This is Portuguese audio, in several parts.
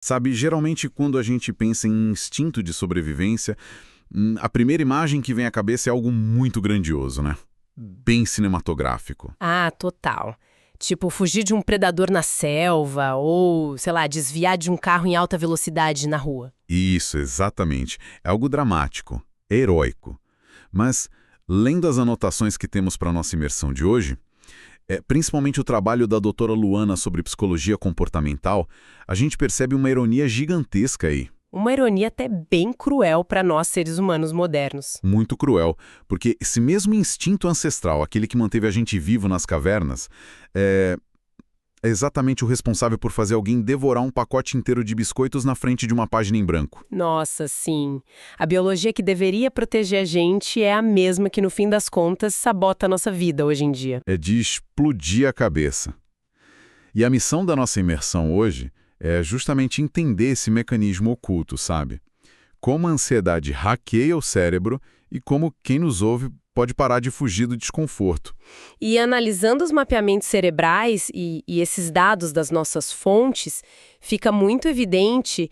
Sabe, geralmente quando a gente pensa em instinto de sobrevivência, a primeira imagem que vem à cabeça é algo muito grandioso, né? Bem cinematográfico. Ah, total. Tipo, fugir de um predador na selva ou, sei lá, desviar de um carro em alta velocidade na rua. Isso, exatamente. É algo dramático, heróico. Mas, lendo as anotações que temos para nossa imersão de hoje, principalmente o trabalho da doutora Luana sobre psicologia comportamental, a gente percebe uma ironia gigantesca aí. Uma ironia até bem cruel para nós seres humanos modernos. Muito cruel, porque esse mesmo instinto ancestral, aquele que manteve a gente vivo nas cavernas, é exatamente o responsável por fazer alguém devorar um pacote inteiro de biscoitos na frente de uma página em branco. Nossa, sim. A biologia que deveria proteger a gente é a mesma que, no fim das contas, sabota a nossa vida hoje em dia. É de explodir a cabeça. E a missão da nossa imersão hoje é justamente entender esse mecanismo oculto, sabe? Como a ansiedade hackeia o cérebro e como quem nos ouve pode parar de fugir do desconforto. E analisando os mapeamentos cerebrais e esses dados das nossas fontes, fica muito evidente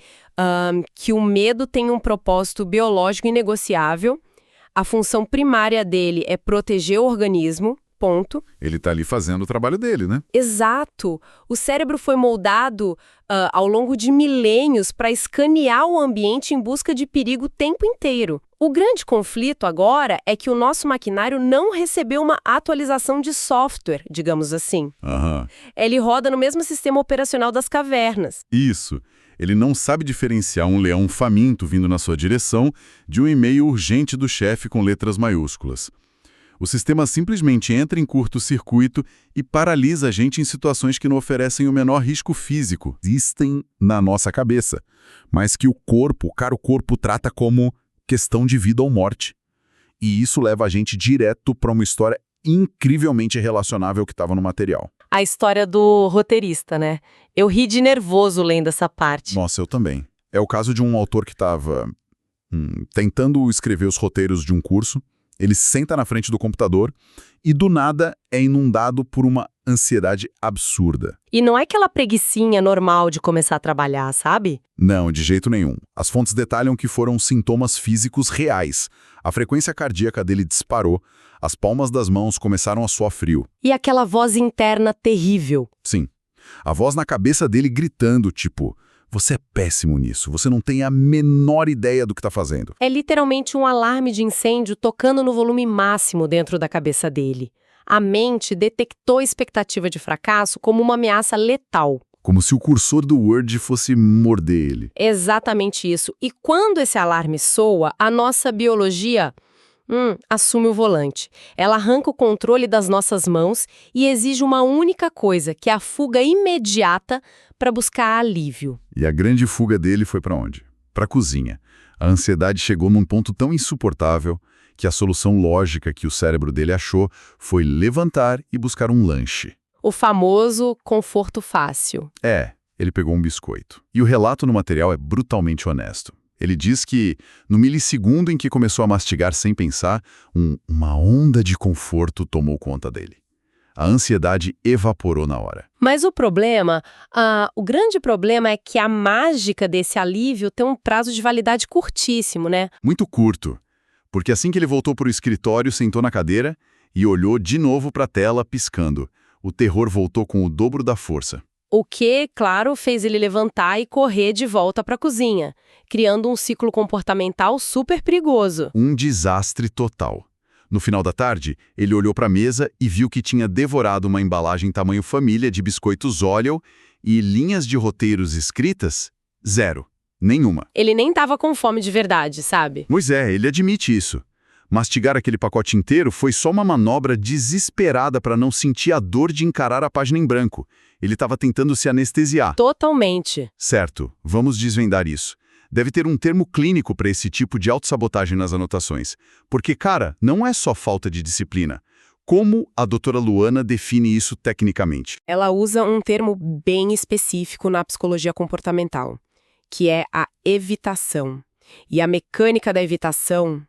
que o medo tem um propósito biológico inegociável. A função primária dele é proteger o organismo, ponto. Ele está ali fazendo o trabalho dele, né? Exato. O cérebro foi moldado ao longo de milênios para escanear o ambiente em busca de perigo o tempo inteiro. O grande conflito agora é que o nosso maquinário não recebeu uma atualização de software, digamos assim. Aham. Ele roda no mesmo sistema operacional das cavernas. Isso. Ele não sabe diferenciar um leão faminto vindo na sua direção de um e-mail urgente do chefe com letras maiúsculas. O sistema simplesmente entra em curto-circuito e paralisa a gente em situações que não oferecem o menor risco físico. Existem na nossa cabeça, mas que o corpo trata como questão de vida ou morte. E isso leva a gente direto para uma história incrivelmente relacionável que estava no material. A história do roteirista, né? Eu ri de nervoso lendo essa parte. Nossa, eu também. É o caso de um autor que estava tentando escrever os roteiros de um curso. Ele senta na frente do computador e, do nada, é inundado por uma ansiedade absurda. E não é aquela preguicinha normal de começar a trabalhar, sabe? Não, de jeito nenhum. As fontes detalham que foram sintomas físicos reais. A frequência cardíaca dele disparou, as palmas das mãos começaram a suar frio. E aquela voz interna terrível. Sim. A voz na cabeça dele gritando, tipo, você é péssimo nisso, você não tem a menor ideia do que está fazendo. É literalmente um alarme de incêndio tocando no volume máximo dentro da cabeça dele. A mente detectou a expectativa de fracasso como uma ameaça letal. Como se o cursor do Word fosse morder ele. Exatamente isso. E quando esse alarme soa, a nossa biologia assume o volante. Ela arranca o controle das nossas mãos e exige uma única coisa, que é a fuga imediata para buscar alívio. E a grande fuga dele foi para onde? Para a cozinha. A ansiedade chegou num ponto tão insuportável que a solução lógica que o cérebro dele achou foi levantar e buscar um lanche. O famoso conforto fácil. Ele pegou um biscoito. E o relato no material é brutalmente honesto. Ele diz que, no milissegundo em que começou a mastigar sem pensar, uma onda de conforto tomou conta dele. A ansiedade evaporou na hora. Mas o grande problema é que a mágica desse alívio tem um prazo de validade curtíssimo, né? Muito curto, porque assim que ele voltou para o escritório, sentou na cadeira e olhou de novo para a tela, piscando. O terror voltou com o dobro da força. O que, claro, fez ele levantar e correr de volta para a cozinha, criando um ciclo comportamental super perigoso. Um desastre total. No final da tarde, ele olhou para a mesa e viu que tinha devorado uma embalagem tamanho família de biscoitos Oreo e linhas de roteiros escritas? Zero. Nenhuma. Ele nem estava com fome de verdade, sabe? Pois é, ele admite isso. Mastigar aquele pacote inteiro foi só uma manobra desesperada para não sentir a dor de encarar a página em branco. Ele estava tentando se anestesiar. Totalmente. Certo, vamos desvendar isso. Deve ter um termo clínico para esse tipo de autossabotagem nas anotações. Porque, cara, não é só falta de disciplina. Como a doutora Luana define isso tecnicamente? Ela usa um termo bem específico na psicologia comportamental, que é a evitação. E a mecânica da evitação,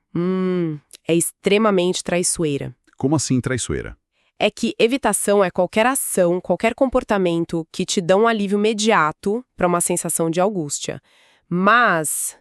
é extremamente traiçoeira. Como assim traiçoeira? é que evitação é qualquer ação, qualquer comportamento que te dá um alívio imediato para uma sensação de angústia. Mas,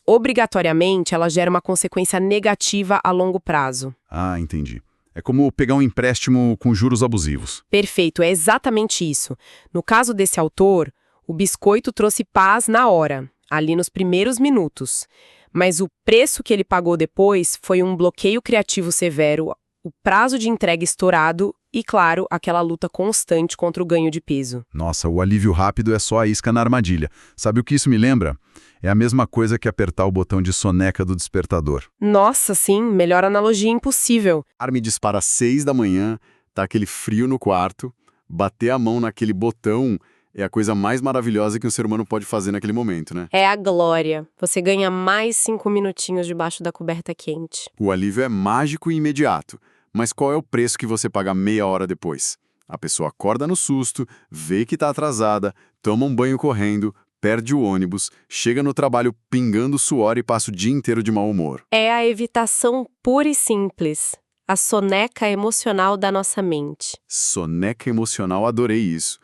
obrigatoriamente, ela gera uma consequência negativa a longo prazo. Ah, entendi. É como pegar um empréstimo com juros abusivos. Perfeito, é exatamente isso. No caso desse autor, o biscoito trouxe paz na hora, ali nos primeiros minutos. Mas o preço que ele pagou depois foi um bloqueio criativo severo, o prazo de entrega estourado e, claro, aquela luta constante contra o ganho de peso. Nossa, o alívio rápido é só a isca na armadilha. Sabe o que isso me lembra? É a mesma coisa que apertar o botão de soneca do despertador. Nossa, sim, melhor analogia impossível. Me dispara às 6 da manhã, tá aquele frio no quarto, bater a mão naquele botão é a coisa mais maravilhosa que um ser humano pode fazer naquele momento, né? É a glória. Você ganha mais 5 minutinhos debaixo da coberta quente. O alívio é mágico e imediato, mas qual é o preço que você paga meia hora depois? A pessoa acorda no susto, vê que tá atrasada, toma um banho correndo, perde o ônibus, chega no trabalho pingando suor e passa o dia inteiro de mau humor. É a evitação pura e simples. A soneca emocional da nossa mente. Soneca emocional, adorei isso.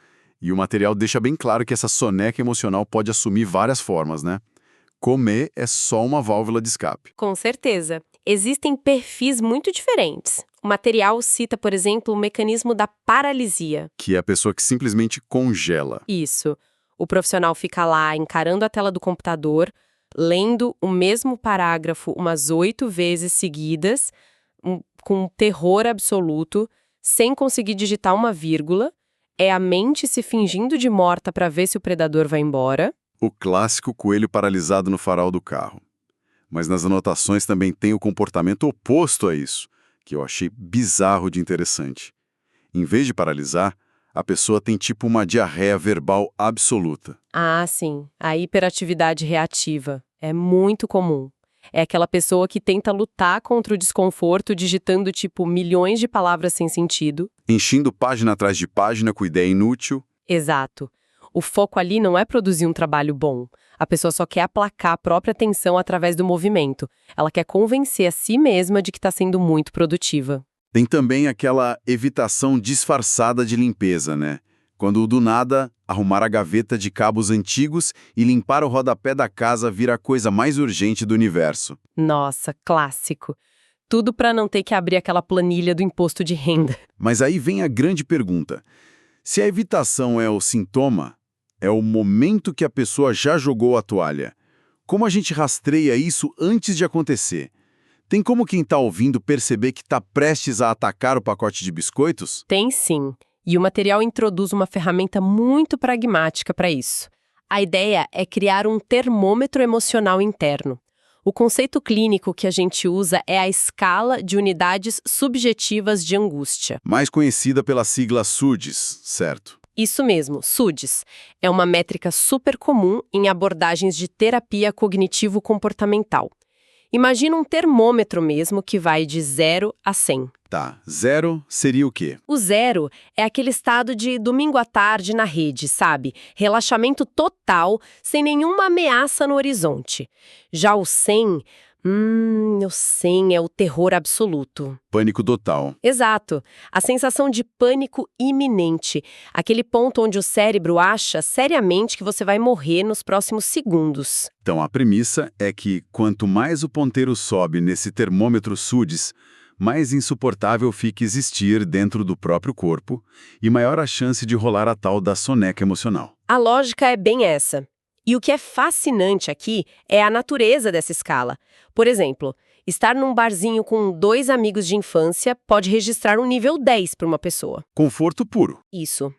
E o material deixa bem claro que essa soneca emocional pode assumir várias formas, né? Comer é só uma válvula de escape. Com certeza. Existem perfis muito diferentes. O material cita, por exemplo, o mecanismo da paralisia. Que é a pessoa que simplesmente congela. Isso. O profissional fica lá encarando a tela do computador, lendo o mesmo parágrafo umas 8 vezes seguidas, com um terror absoluto, sem conseguir digitar uma vírgula. É a mente se fingindo de morta para ver se o predador vai embora. O clássico coelho paralisado no farol do carro. Mas nas anotações também tem o comportamento oposto a isso, que eu achei bizarro de interessante. Em vez de paralisar, a pessoa tem tipo uma diarreia verbal absoluta. Ah, sim. A hiperatividade reativa. É muito comum. É aquela pessoa que tenta lutar contra o desconforto digitando tipo milhões de palavras sem sentido. Enchendo página atrás de página com ideia inútil. Exato. O foco ali não é produzir um trabalho bom. A pessoa só quer aplacar a própria atenção através do movimento. Ela quer convencer a si mesma de que está sendo muito produtiva. Tem também aquela evitação disfarçada de limpeza, né? Quando do nada, arrumar a gaveta de cabos antigos e limpar o rodapé da casa vira a coisa mais urgente do universo. Nossa, clássico. Tudo para não ter que abrir aquela planilha do imposto de renda. Mas aí vem a grande pergunta. Se a evitação é o sintoma, é o momento que a pessoa já jogou a toalha. Como a gente rastreia isso antes de acontecer? Tem como quem está ouvindo perceber que está prestes a atacar o pacote de biscoitos? Tem sim. E o material introduz uma ferramenta muito pragmática para isso. A ideia é criar um termômetro emocional interno. O conceito clínico que a gente usa é a escala de unidades subjetivas de angústia. Mais conhecida pela sigla SUDES, certo? Isso mesmo, SUDES. É uma métrica super comum em abordagens de terapia cognitivo-comportamental. Imagina um termômetro mesmo que vai de 0 a 100. Tá, 0 seria o quê? O 0 é aquele estado de domingo à tarde na rede, sabe? Relaxamento total, sem nenhuma ameaça no horizonte. Já o 100, o 100 é o terror absoluto. Pânico total. Exato. A sensação de pânico iminente. Aquele ponto onde o cérebro acha seriamente que você vai morrer nos próximos segundos. Então, a premissa é que quanto mais o ponteiro sobe nesse termômetro SUDES, mais insuportável fica existir dentro do próprio corpo e maior a chance de rolar a tal da soneca emocional. A lógica é bem essa. E o que é fascinante aqui é a natureza dessa escala. Por exemplo, estar num barzinho com 2 amigos de infância pode registrar um nível 10 para uma pessoa. Conforto puro. Isso.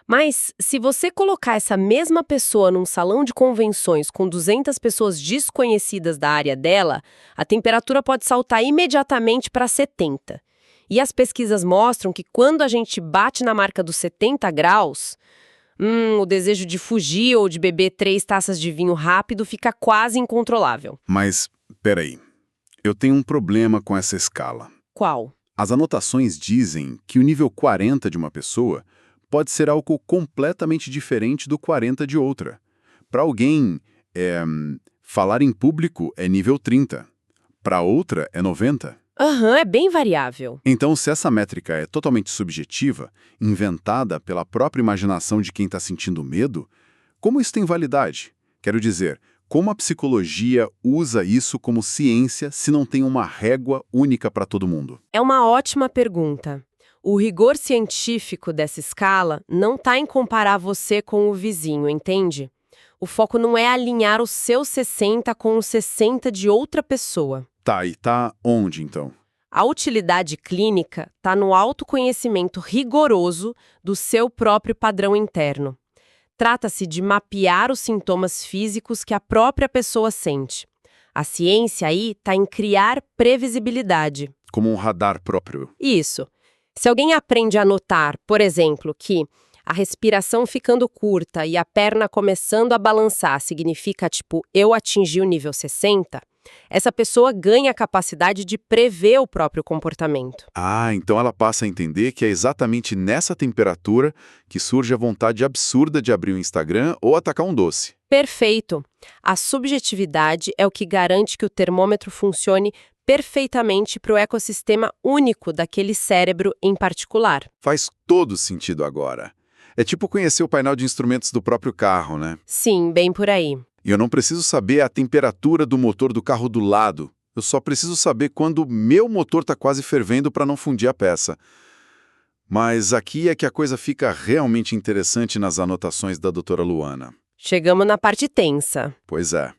Mas, se você colocar essa mesma pessoa num salão de convenções com 200 pessoas desconhecidas da área dela, a temperatura pode saltar imediatamente para 70. E as pesquisas mostram que quando a gente bate na marca dos 70 graus, o desejo de fugir ou de beber 3 taças de vinho rápido fica quase incontrolável. Mas, peraí, eu tenho um problema com essa escala. Qual? As anotações dizem que o nível 40 de uma pessoa pode ser algo completamente diferente do 40 de outra. Para alguém, falar em público é nível 30. Para outra, é 90. Aham, é bem variável. Então, se essa métrica é totalmente subjetiva, inventada pela própria imaginação de quem está sentindo medo, como isso tem validade? Quero dizer, como a psicologia usa isso como ciência se não tem uma régua única para todo mundo? É uma ótima pergunta. O rigor científico dessa escala não está em comparar você com o vizinho, entende? O foco não é alinhar os seus 60 com os 60 de outra pessoa. Tá, e tá onde então? A utilidade clínica está no autoconhecimento rigoroso do seu próprio padrão interno. Trata-se de mapear os sintomas físicos que a própria pessoa sente. A ciência aí está em criar previsibilidade. Como um radar próprio. Isso. Se alguém aprende a notar, por exemplo, que a respiração ficando curta e a perna começando a balançar significa, tipo, eu atingi o nível 60, essa pessoa ganha a capacidade de prever o próprio comportamento. Ah, então ela passa a entender que é exatamente nessa temperatura que surge a vontade absurda de abrir o Instagram ou atacar um doce. Perfeito. A subjetividade é o que garante que o termômetro funcione perfeitamente para o ecossistema único daquele cérebro em particular. Faz todo sentido agora. É tipo conhecer o painel de instrumentos do próprio carro, né? Sim, bem por aí. E eu não preciso saber a temperatura do motor do carro do lado. Eu só preciso saber quando o meu motor está quase fervendo para não fundir a peça. Mas aqui é que a coisa fica realmente interessante nas anotações da doutora Luana. Chegamos na parte tensa. Pois é.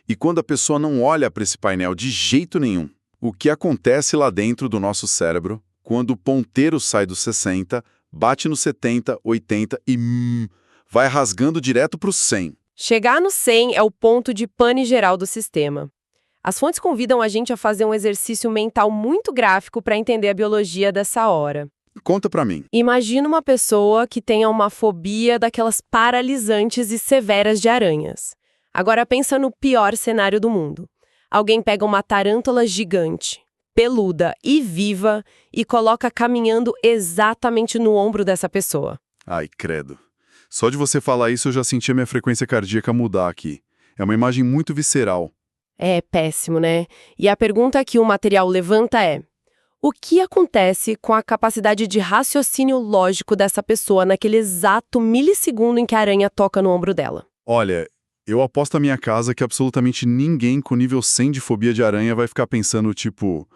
E quando a pessoa não olha para esse painel de jeito nenhum, o que acontece lá dentro do nosso cérebro quando o ponteiro sai dos 60, bate no 70, 80 e vai rasgando direto para o 100? Chegar no 100 é o ponto de pane geral do sistema. As fontes convidam a gente a fazer um exercício mental muito gráfico para entender a biologia dessa hora. Conta pra mim. Imagina uma pessoa que tenha uma fobia daquelas paralisantes e severas de aranhas. Agora pensa no pior cenário do mundo. Alguém pega uma tarântula gigante, peluda e viva e coloca caminhando exatamente no ombro dessa pessoa. Ai, credo. Só de você falar isso eu já senti a minha frequência cardíaca mudar aqui. É uma imagem muito visceral. É péssimo, né? E a pergunta que o material levanta é: o que acontece com a capacidade de raciocínio lógico dessa pessoa naquele exato milissegundo em que a aranha toca no ombro dela? Olha, eu aposto a minha casa que absolutamente ninguém com nível 100 de fobia de aranha vai ficar pensando tipo,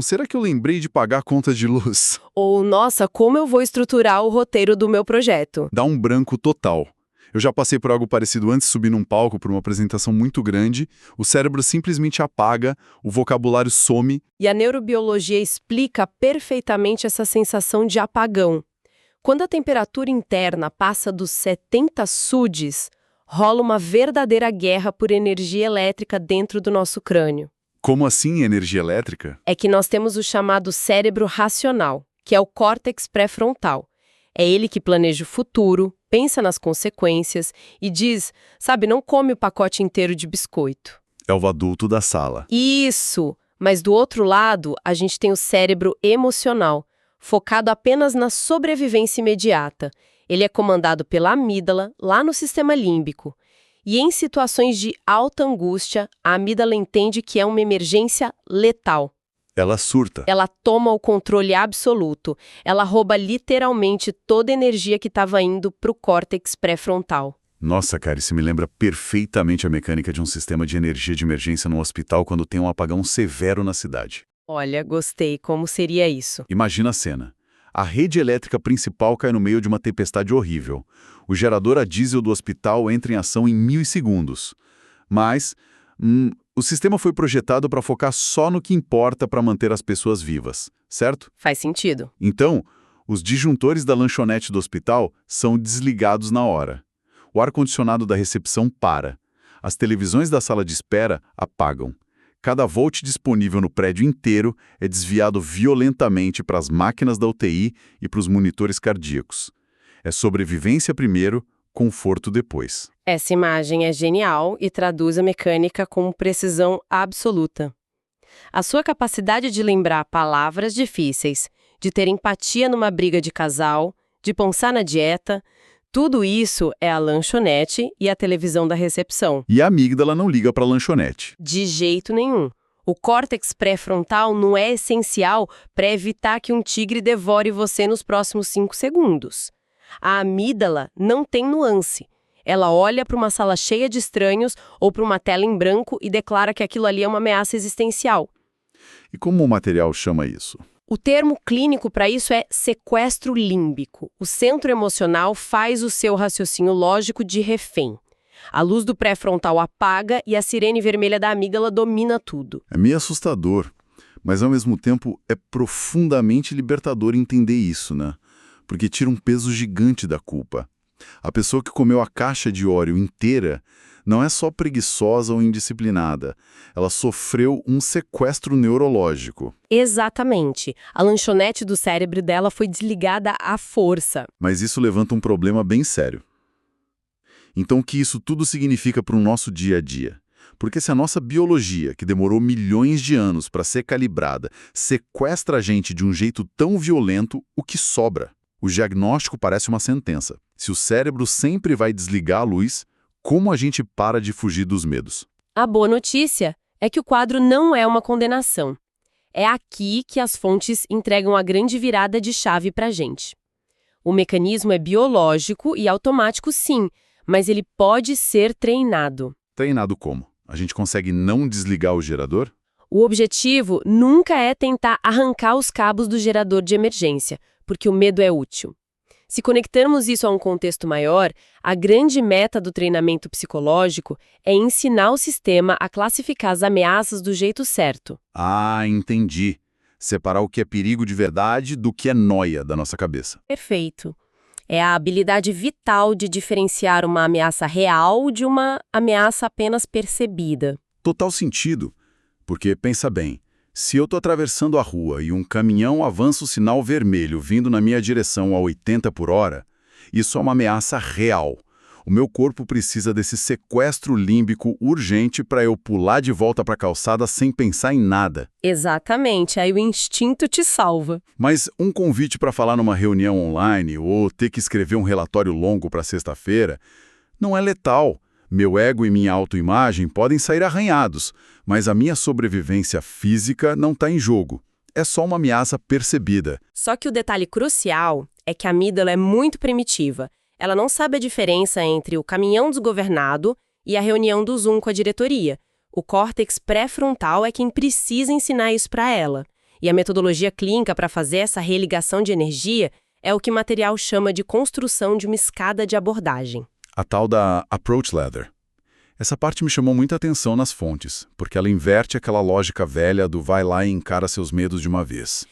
será que eu lembrei de pagar a conta de luz? Ou, nossa, como eu vou estruturar o roteiro do meu projeto? Dá um branco total. Eu já passei por algo parecido antes de subir num palco por uma apresentação muito grande, o cérebro simplesmente apaga, o vocabulário some. E a neurobiologia explica perfeitamente essa sensação de apagão. Quando a temperatura interna passa dos 70 SUDs, rola uma verdadeira guerra por energia elétrica dentro do nosso crânio. Como assim energia elétrica? É que nós temos o chamado cérebro racional, que é o córtex pré-frontal. É ele que planeja o futuro, pensa nas consequências e diz, sabe, não come o pacote inteiro de biscoito. É o adulto da sala. Isso! Mas do outro lado, a gente tem o cérebro emocional, focado apenas na sobrevivência imediata. Ele é comandado pela amígdala, lá no sistema límbico. E em situações de alta angústia, a amígdala entende que é uma emergência letal. Ela surta. Ela toma o controle absoluto. Ela rouba literalmente toda a energia que estava indo para o córtex pré-frontal. Nossa, cara, isso me lembra perfeitamente a mecânica de um sistema de energia de emergência no hospital quando tem um apagão severo na cidade. Olha, gostei. Como seria isso? Imagina a cena. A rede elétrica principal cai no meio de uma tempestade horrível. O gerador a diesel do hospital entra em ação em milissegundos. Mas o sistema foi projetado para focar só no que importa para manter as pessoas vivas, certo? Faz sentido. Então, os disjuntores da lanchonete do hospital são desligados na hora. O ar-condicionado da recepção para. As televisões da sala de espera apagam. Cada volt disponível no prédio inteiro é desviado violentamente para as máquinas da UTI e para os monitores cardíacos. É sobrevivência primeiro, conforto depois. Essa imagem é genial e traduz a mecânica com precisão absoluta. A sua capacidade de lembrar palavras difíceis, de ter empatia numa briga de casal, de pensar na dieta, tudo isso é a lanchonete e a televisão da recepção. E a amígdala não liga para a lanchonete. De jeito nenhum. O córtex pré-frontal não é essencial para evitar que um tigre devore você nos próximos 5 segundos. A amígdala não tem nuance. Ela olha para uma sala cheia de estranhos ou para uma tela em branco e declara que aquilo ali é uma ameaça existencial. E como o material chama isso? O termo clínico para isso é sequestro límbico. O centro emocional faz o seu raciocínio lógico de refém. A luz do pré-frontal apaga e a sirene vermelha da amígdala domina tudo. É meio assustador, mas ao mesmo tempo é profundamente libertador entender isso, né? Porque tira um peso gigante da culpa. A pessoa que comeu a caixa de Oreo inteira não é só preguiçosa ou indisciplinada. Ela sofreu um sequestro neurológico. Exatamente. A lanchonete do cérebro dela foi desligada à força. Mas isso levanta um problema bem sério. Então, o que isso tudo significa para o nosso dia a dia? Porque se a nossa biologia, que demorou milhões de anos para ser calibrada, sequestra a gente de um jeito tão violento, o que sobra? O diagnóstico parece uma sentença. Se o cérebro sempre vai desligar a luz, como a gente para de fugir dos medos? A boa notícia é que o quadro não é uma condenação. É aqui que as fontes entregam a grande virada de chave para a gente. O mecanismo é biológico e automático, sim, mas ele pode ser treinado. Treinado como? A gente consegue não desligar o gerador? O objetivo nunca é tentar arrancar os cabos do gerador de emergência, porque o medo é útil. Se conectarmos isso a um contexto maior, a grande meta do treinamento psicológico é ensinar o sistema a classificar as ameaças do jeito certo. Ah, entendi. Separar o que é perigo de verdade do que é nóia da nossa cabeça. Perfeito. É a habilidade vital de diferenciar uma ameaça real de uma ameaça apenas percebida. Total sentido, porque pensa bem, se eu estou atravessando a rua e um caminhão avança o sinal vermelho vindo na minha direção a 80 por hora, isso é uma ameaça real. O meu corpo precisa desse sequestro límbico urgente para eu pular de volta para a calçada sem pensar em nada. Exatamente, aí o instinto te salva. Mas um convite para falar numa reunião online ou ter que escrever um relatório longo para sexta-feira não é letal. Meu ego e minha autoimagem podem sair arranhados, mas a minha sobrevivência física não está em jogo. É só uma ameaça percebida. Só que o detalhe crucial é que a amígdala é muito primitiva. Ela não sabe a diferença entre o caminhão desgovernado e a reunião do Zoom com a diretoria. O córtex pré-frontal é quem precisa ensinar isso para ela. E a metodologia clínica para fazer essa religação de energia é o que o material chama de construção de uma escada de abordagem. A tal da approach ladder. Essa parte me chamou muita atenção nas fontes, porque ela inverte aquela lógica velha do vai lá e encara seus medos de uma vez.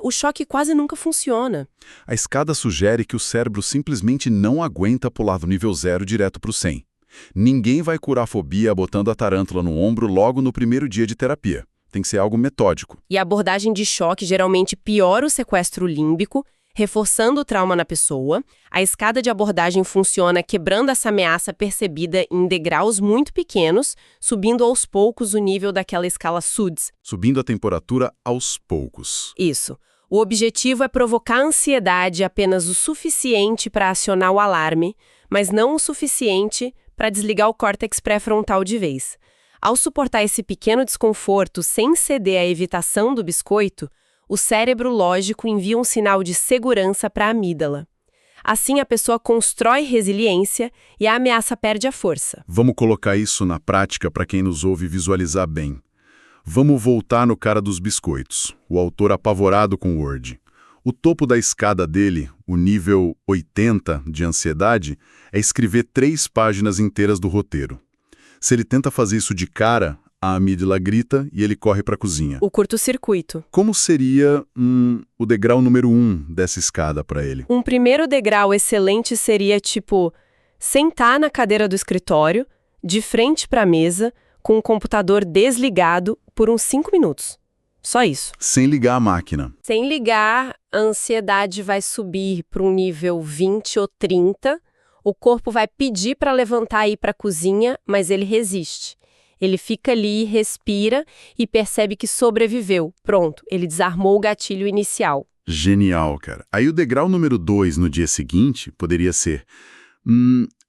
O choque quase nunca funciona. A escada sugere que o cérebro simplesmente não aguenta pular do nível 0 direto para o 100. Ninguém vai curar a fobia botando a tarântula no ombro logo no primeiro dia de terapia. Tem que ser algo metódico. E a abordagem de choque geralmente piora o sequestro límbico, reforçando o trauma na pessoa. A escada de abordagem funciona quebrando essa ameaça percebida em degraus muito pequenos, subindo aos poucos o nível daquela escala SUDS. Subindo a temperatura aos poucos. Isso. O objetivo é provocar ansiedade apenas o suficiente para acionar o alarme, mas não o suficiente para desligar o córtex pré-frontal de vez. Ao suportar esse pequeno desconforto sem ceder à evitação do biscoito, o cérebro lógico envia um sinal de segurança para a amígdala. Assim, a pessoa constrói resiliência e a ameaça perde a força. Vamos colocar isso na prática para quem nos ouve visualizar bem. Vamos voltar no cara dos biscoitos, o autor apavorado com o Word. O topo da escada dele, o nível 80 de ansiedade, é escrever 3 páginas inteiras do roteiro. Se ele tenta fazer isso de cara, a amígdala grita e ele corre para a cozinha. O curto-circuito. Como seria o degrau número 1 dessa escada para ele? Um primeiro degrau excelente seria, sentar na cadeira do escritório, de frente para a mesa, com o computador desligado por uns 5 minutos. Só isso. Sem ligar a máquina. Sem ligar, a ansiedade vai subir para um nível 20 ou 30. O corpo vai pedir para levantar e ir para a cozinha, mas ele resiste. Ele fica ali, respira e percebe que sobreviveu. Pronto, ele desarmou o gatilho inicial. Genial, cara. Aí o degrau número 2 no dia seguinte poderia ser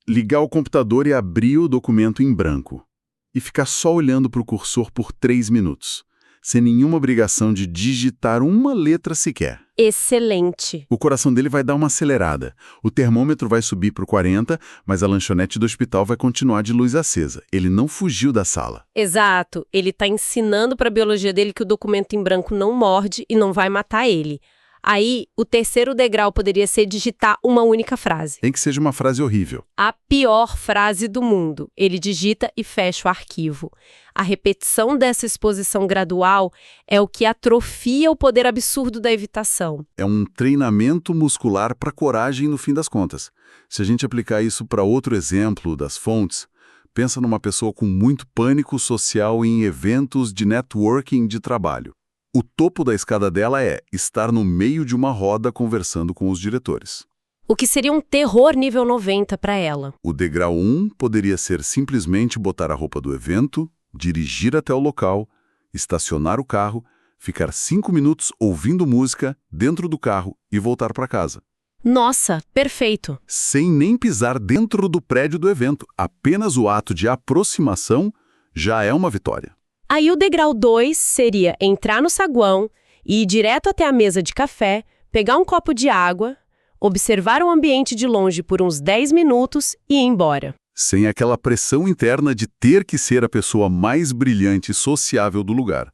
ligar o computador e abrir o documento em branco. E ficar só olhando para o cursor por 3 minutos. sem nenhuma obrigação de digitar uma letra sequer. Excelente. O coração dele vai dar uma acelerada. O termômetro vai subir para o 40, mas a lanchonete do hospital vai continuar de luz acesa. Ele não fugiu da sala. Exato. Ele está ensinando para a biologia dele que o documento em branco não morde e não vai matar ele. Aí, o terceiro degrau poderia ser digitar uma única frase. Nem que seja uma frase horrível. A pior frase do mundo. Ele digita e fecha o arquivo. A repetição dessa exposição gradual é o que atrofia o poder absurdo da evitação. É um treinamento muscular para coragem no fim das contas. Se a gente aplicar isso para outro exemplo das fontes, pensa numa pessoa com muito pânico social em eventos de networking de trabalho. O topo da escada dela é estar no meio de uma roda conversando com os diretores. O que seria um terror nível 90 para ela. O degrau 1 poderia ser simplesmente botar a roupa do evento, dirigir até o local, estacionar o carro, ficar 5 minutos ouvindo música dentro do carro e voltar para casa. Nossa, perfeito. Sem nem pisar dentro do prédio do evento. Apenas o ato de aproximação já é uma vitória. Aí o degrau 2 seria entrar no saguão, ir direto até a mesa de café, pegar um copo de água, observar o ambiente de longe por uns 10 minutos e ir embora. Sem aquela pressão interna de ter que ser a pessoa mais brilhante e sociável do lugar.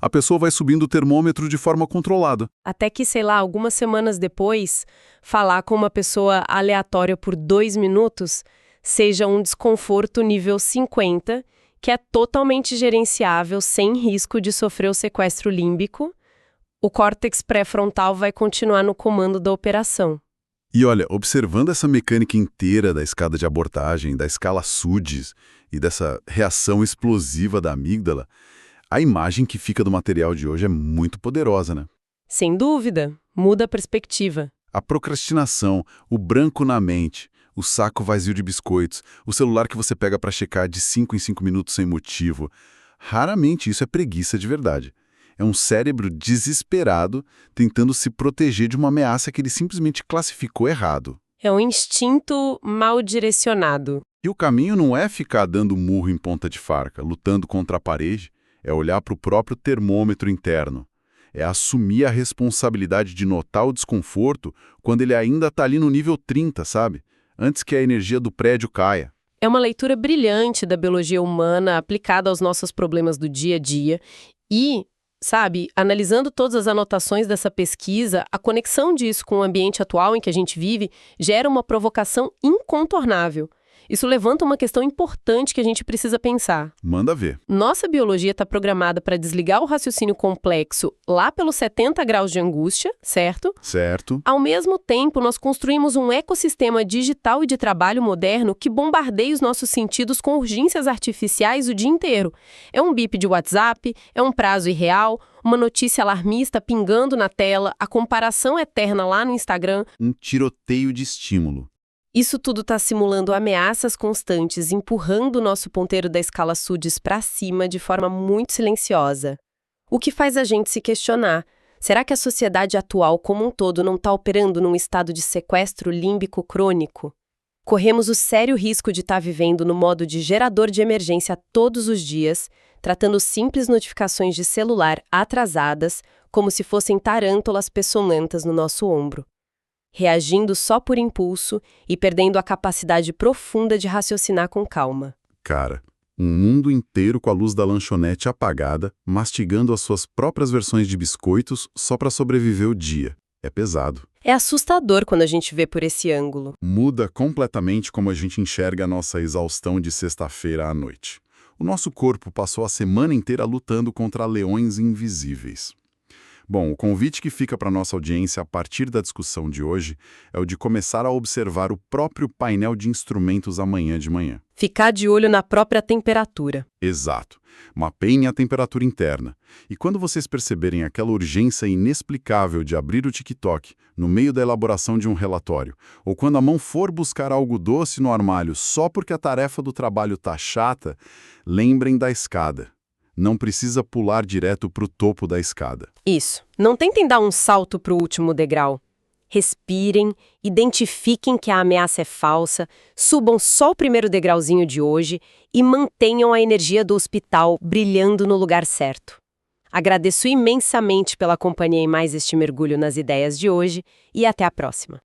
A pessoa vai subindo o termômetro de forma controlada. Até que, sei lá, algumas semanas depois, falar com uma pessoa aleatória por 2 minutos seja um desconforto nível 50, que é totalmente gerenciável sem risco de sofrer o sequestro límbico. O córtex pré-frontal vai continuar no comando da operação. E olha, observando essa mecânica inteira da escada de abordagem, da escala SUDES e dessa reação explosiva da amígdala, a imagem que fica do material de hoje é muito poderosa, né? Sem dúvida, muda a perspectiva. A procrastinação, o branco na mente, o saco vazio de biscoitos, o celular que você pega para checar de 5 em 5 minutos sem motivo. Raramente isso é preguiça de verdade. É um cérebro desesperado tentando se proteger de uma ameaça que ele simplesmente classificou errado. É um instinto mal direcionado. E o caminho não é ficar dando murro em ponta de faca, lutando contra a parede, é olhar para o próprio termômetro interno. É assumir a responsabilidade de notar o desconforto quando ele ainda está ali no nível 30, sabe? Antes que a energia do prédio caia. É uma leitura brilhante da biologia humana aplicada aos nossos problemas do dia a dia e, sabe, analisando todas as anotações dessa pesquisa, a conexão disso com o ambiente atual em que a gente vive gera uma provocação incontornável. Isso levanta uma questão importante que a gente precisa pensar. Manda ver. Nossa biologia está programada para desligar o raciocínio complexo lá pelos 70 graus de angústia, certo? Certo. Ao mesmo tempo, nós construímos um ecossistema digital e de trabalho moderno que bombardeia os nossos sentidos com urgências artificiais o dia inteiro. É um bip de WhatsApp, é um prazo irreal, uma notícia alarmista pingando na tela, a comparação eterna lá no Instagram. Um tiroteio de estímulo. Isso tudo está simulando ameaças constantes, empurrando o nosso ponteiro da escala SUDES para cima de forma muito silenciosa. O que faz a gente se questionar, será que a sociedade atual como um todo não está operando num estado de sequestro límbico crônico? Corremos o sério risco de estar vivendo no modo de gerador de emergência todos os dias, tratando simples notificações de celular atrasadas como se fossem tarântulas peçonhentas no nosso ombro. Reagindo só por impulso e perdendo a capacidade profunda de raciocinar com calma. Cara, um mundo inteiro com a luz da lanchonete apagada, mastigando as suas próprias versões de biscoitos só para sobreviver o dia. É pesado. É assustador quando a gente vê por esse ângulo. Muda completamente como a gente enxerga a nossa exaustão de sexta-feira à noite. O nosso corpo passou a semana inteira lutando contra leões invisíveis. Bom, o convite que fica para nossa audiência a partir da discussão de hoje é o de começar a observar o próprio painel de instrumentos amanhã de manhã. Ficar de olho na própria temperatura. Exato. Mapeiem a temperatura interna. E quando vocês perceberem aquela urgência inexplicável de abrir o TikTok no meio da elaboração de um relatório, ou quando a mão for buscar algo doce no armário só porque a tarefa do trabalho tá chata, lembrem da escada. Não precisa pular direto para o topo da escada. Isso. Não tentem dar um salto para o último degrau. Respirem, identifiquem que a ameaça é falsa, subam só o primeiro degrauzinho de hoje e mantenham a energia do hospital brilhando no lugar certo. Agradeço imensamente pela companhia em mais este mergulho nas ideias de hoje e até a próxima.